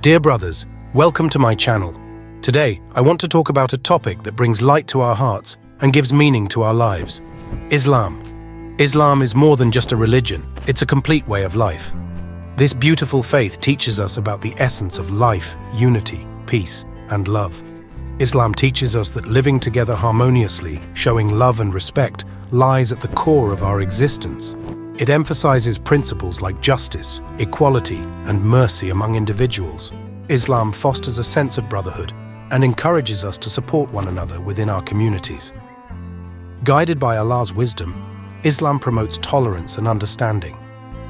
Dear brothers, welcome to my channel. Today, I want to talk about a topic that brings light to our hearts and gives meaning to our lives. Islam. Islam is more than just a religion, it's a complete way of life. This beautiful faith teaches us about the essence of life, unity, peace, and love. Islam teaches us that living together harmoniously, showing love and respect, lies at the core of our existence. It emphasizes principles like justice, equality, and mercy among individuals. Islam fosters a sense of brotherhood and encourages us to support one another within our communities. Guided by Allah's wisdom, Islam promotes tolerance and understanding.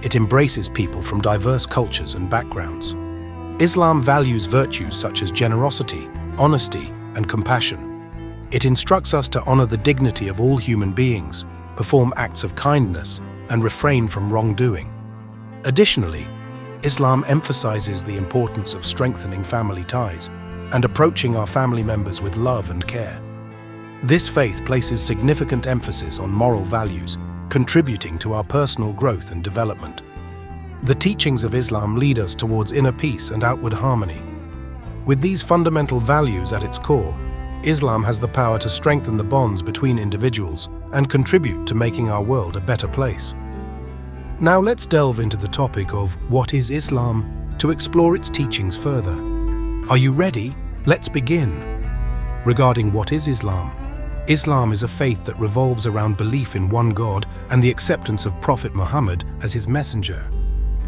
It embraces people from diverse cultures and backgrounds. Islam values virtues such as generosity, honesty, and compassion. It instructs us to honor the dignity of all human beings, perform acts of kindness, and refrain from wrongdoing. Additionally, Islam emphasizes the importance of strengthening family ties and approaching our family members with love and care. This faith places significant emphasis on moral values, contributing to our personal growth and development. The teachings of Islam lead us towards inner peace and outward harmony. With these fundamental values at its core, Islam has the power to strengthen the bonds between individuals and contribute to making our world a better place. Now let's delve into the topic of what is Islam to explore its teachings further. Are you ready? Let's begin. Regarding what is Islam? Islam is a faith that revolves around belief in one God and the acceptance of Prophet Muhammad as his messenger.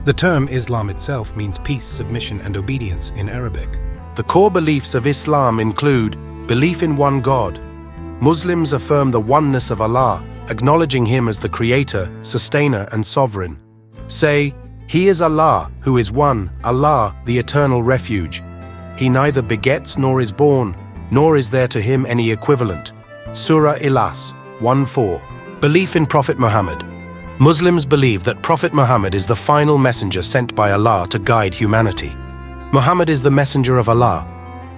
The term Islam itself means peace, submission, and obedience in Arabic. The core beliefs of Islam include belief in one God. Muslims affirm the oneness of Allah, acknowledging Him as the Creator, Sustainer, and Sovereign. Say, He is Allah, who is one, Allah, the eternal refuge. He neither begets nor is born, nor is there to Him any equivalent. Surah Ikhlas 1:4. Belief in Prophet Muhammad. Muslims believe that Prophet Muhammad is the final messenger sent by Allah to guide humanity. Muhammad is the messenger of Allah,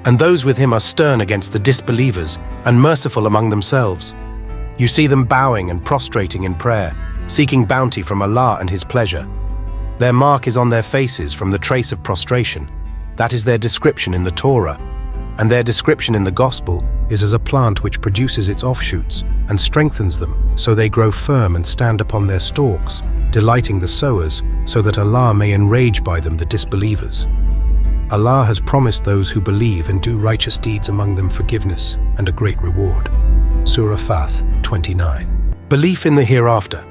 and those with him are stern against the disbelievers and merciful among themselves. You see them bowing and prostrating in prayer, seeking bounty from Allah and His pleasure. Their mark is on their faces from the trace of prostration. That is their description in the Torah, and their description in the Gospel is as a plant which produces its offshoots and strengthens them so they grow firm and stand upon their stalks, delighting the sowers so that Allah may enrage by them the disbelievers. Allah has promised those who believe and do righteous deeds among them forgiveness and a great reward. Surah Fath 29. Belief in the hereafter.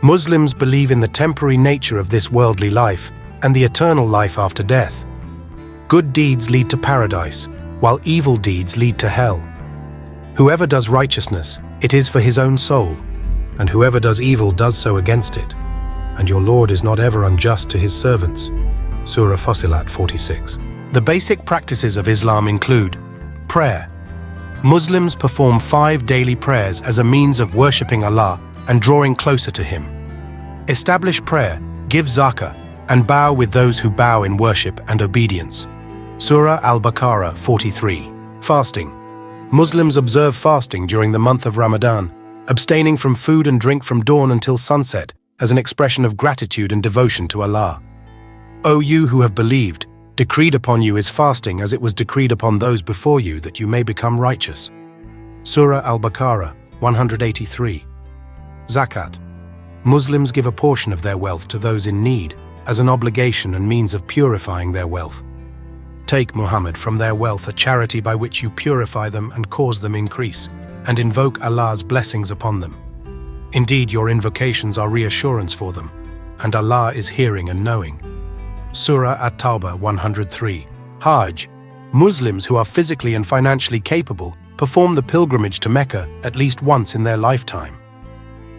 Muslims believe in the temporary nature of this worldly life and the eternal life after death. Good deeds lead to paradise, while evil deeds lead to hell. Whoever does righteousness, it is for his own soul, and whoever does evil does so against it. And your Lord is not ever unjust to His servants. Surah Fussilat 46. The basic practices of Islam include prayer. Muslims perform 5 daily prayers as a means of worshipping Allah and drawing closer to Him. Establish prayer, give zakah, and bow with those who bow in worship and obedience. Surah Al-Baqarah 43. Fasting. Muslims observe fasting during the month of Ramadan, abstaining from food and drink from dawn until sunset as an expression of gratitude and devotion to Allah. O you who have believed, decreed upon you is fasting as it was decreed upon those before you that you may become righteous. Surah Al-Baqarah 183. Zakat. Muslims give a portion of their wealth to those in need as an obligation and means of purifying their wealth. Take, Muhammad, from their wealth a charity by which you purify them and cause them increase, and invoke Allah's blessings upon them. Indeed, your invocations are reassurance for them, and Allah is hearing and knowing. Surah At-Tawbah 103. Hajj. Muslims who are physically and financially capable perform the pilgrimage to Mecca at least once in their lifetime.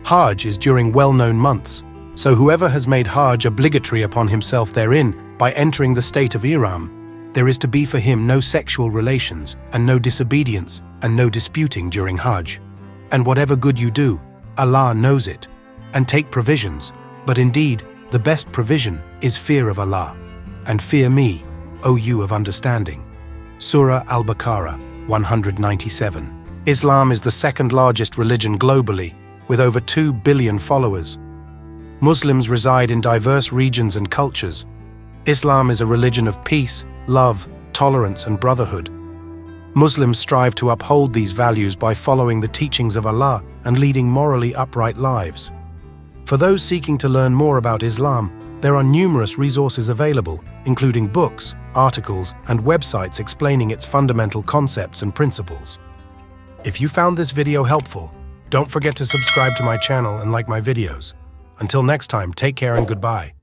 Hajj is during well-known months, so whoever has made Hajj obligatory upon himself therein by entering the state of Ihram, there is to be for him no sexual relations and no disobedience and no disputing during Hajj. And whatever good you do, Allah knows it, and take provisions, but indeed, the best provision is fear of Allah, and fear me, O you of understanding. Surah Al-Baqarah 197. Islam is the second largest religion globally, with over 2 billion followers. Muslims reside in diverse regions and cultures. Islam is a religion of peace, love, tolerance, and brotherhood. Muslims strive to uphold these values by following the teachings of Allah and leading morally upright lives. For those seeking to learn more about Islam, there are numerous resources available, including books, articles, and websites explaining its fundamental concepts and principles. If you found this video helpful, don't forget to subscribe to my channel and like my videos. Until next time, take care and goodbye.